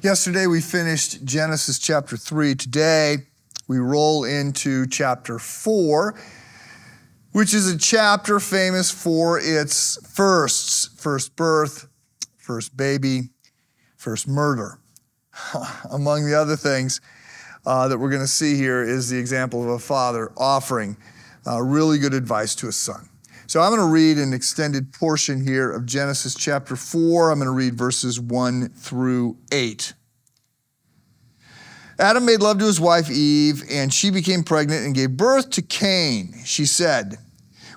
Yesterday we finished Genesis chapter 3. Today we roll into chapter 4, which is a chapter famous for its firsts: first birth, first baby, first murder. Among the other things that we're going to see here is the example of a father offering really good advice to his son. So I'm going to read an extended portion here of Genesis chapter 4. I'm going to read verses 1 through 8. Adam made love to his wife Eve, and she became pregnant and gave birth to Cain. She said,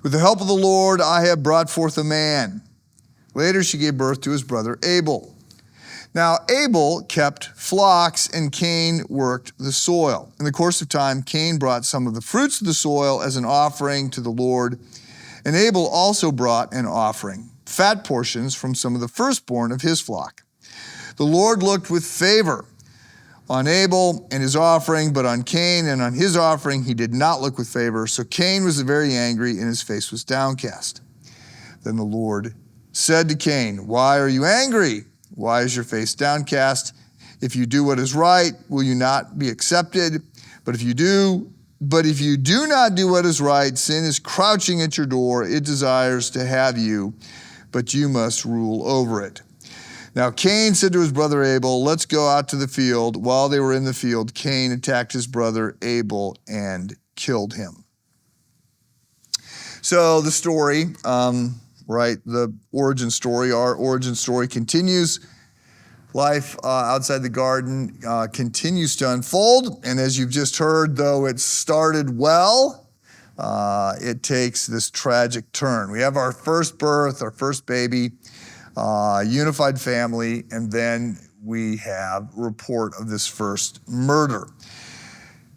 "With the help of the Lord, I have brought forth a man." Later, she gave birth to his brother Abel. Now, Abel kept flocks, and Cain worked the soil. In the course of time, Cain brought some of the fruits of the soil as an offering to the Lord, and Abel also brought an offering, fat portions from some of the firstborn of his flock. The Lord looked with favor on Abel and his offering, but on Cain and on his offering he did not look with favor. So Cain was very angry, and his face was downcast. Then the Lord said to Cain, "Why are you angry? Why is your face downcast? If you do what is right, will you not be accepted? But if you do not do what is right, sin is crouching at your door. It desires to have you, but you must rule over it." Now Cain said to his brother Abel, "Let's go out to the field." While they were in the field, Cain attacked his brother Abel and killed him. So the story, the origin story, our origin story continues. Life outside the garden continues to unfold. And as you've just heard, though it started well, it takes this tragic turn. We have our first birth, our first baby, unified family, and then we have report of this first murder.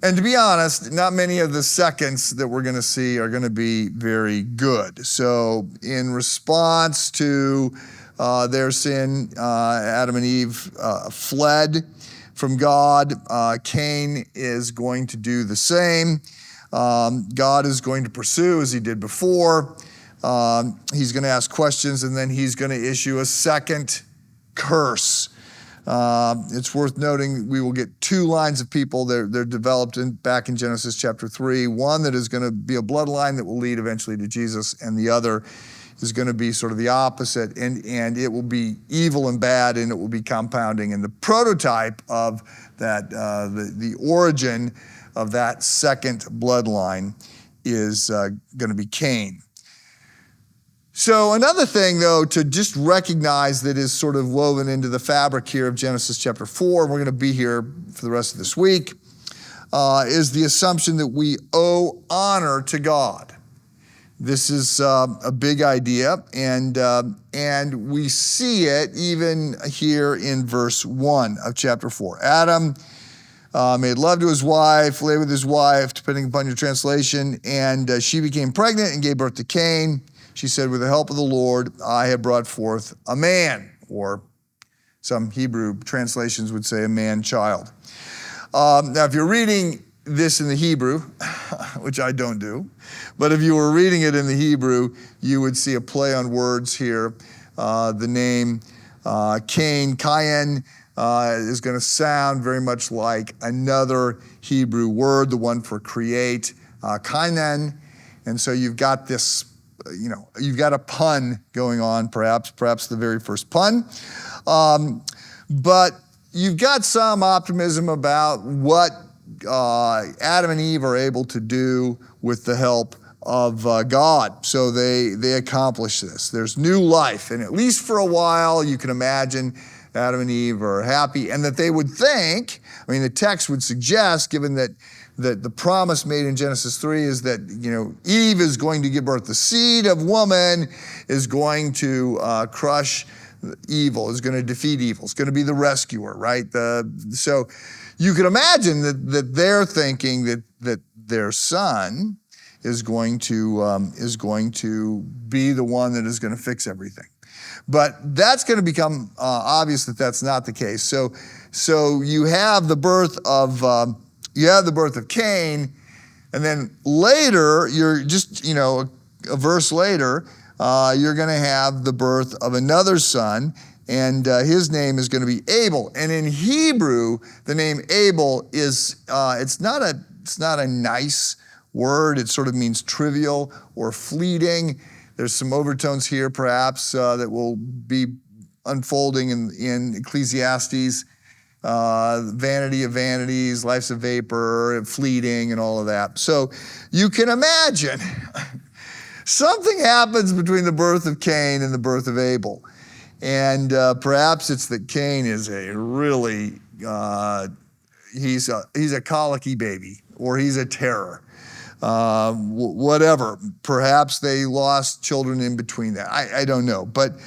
And to be honest, not many of the seconds that we're going to see are going to be very good. So in response to their sin, Adam and Eve fled from God. Cain is going to do the same. God is going to pursue as he did before. He's going to ask questions, and then he's going to issue a second curse. It's worth noting we will get two lines of people. They're developed back in Genesis chapter 3. One that is going to be a bloodline that will lead eventually to Jesus, and the other is going to be sort of the opposite, and it will be evil and bad, and it will be compounding. And the prototype of that, the origin of that second bloodline is going to be Cain. So another thing, though, to just recognize that is sort of woven into the fabric here of Genesis chapter 4, and we're going to be here for the rest of this week, is the assumption that we owe honor to God. This is a big idea, and we see it even here in verse 1 of chapter 4. Adam made love to his wife, lay with his wife, depending upon your translation, and she became pregnant and gave birth to Cain. She said, "With the help of the Lord, I have brought forth a man," or some Hebrew translations would say a man-child. Now, if you're reading this in the Hebrew, which I don't do, but if you were reading it in the Hebrew, you would see a play on words here. The name Cain, is going to sound very much like another Hebrew word, the one for create, Kainan. And so you've got this, you've got a pun going on, perhaps the very first pun. But you've got some optimism about what Adam and Eve are able to do with the help of God. So they accomplish this. There's new life, and at least for a while, you can imagine Adam and Eve are happy, and that they would think, the text would suggest, given that the promise made in Genesis 3 is that, Eve is going to give birth. The seed of woman is going to crush evil, is going to defeat evil. It's going to be the rescuer, right? So you can imagine that they're thinking that their son is going to be the one that is going to fix everything. But that's going to become obvious that that's not the case. So you have the birth of Cain, and then later, you're just a verse later, you're going to have the birth of another son, and his name is going to be Abel. And in Hebrew, the name Abel is it's not a nice word. It sort of means trivial or fleeting. There's some overtones here, perhaps, that will be unfolding in Ecclesiastes. Vanity of vanities, life's a vapor, fleeting, and all of that. So you can imagine something happens between the birth of Cain and the birth of Abel. And perhaps it's that Cain is a really, he's a colicky baby, or he's a terror. Whatever. Perhaps they lost children in between that. I don't know. But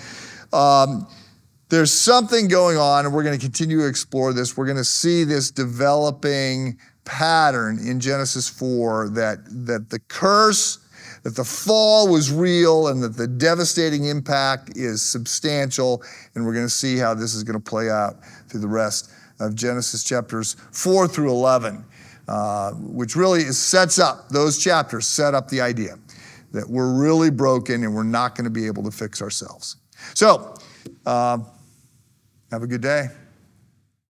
there's something going on, and we're going to continue to explore this. We're going to see this developing pattern in Genesis 4 that the curse, that the fall was real, and that the devastating impact is substantial. And we're going to see how this is going to play out through the rest of Genesis chapters 4 through 11. Which really sets up, those chapters set up the idea that we're really broken and we're not going to be able to fix ourselves. So, have a good day.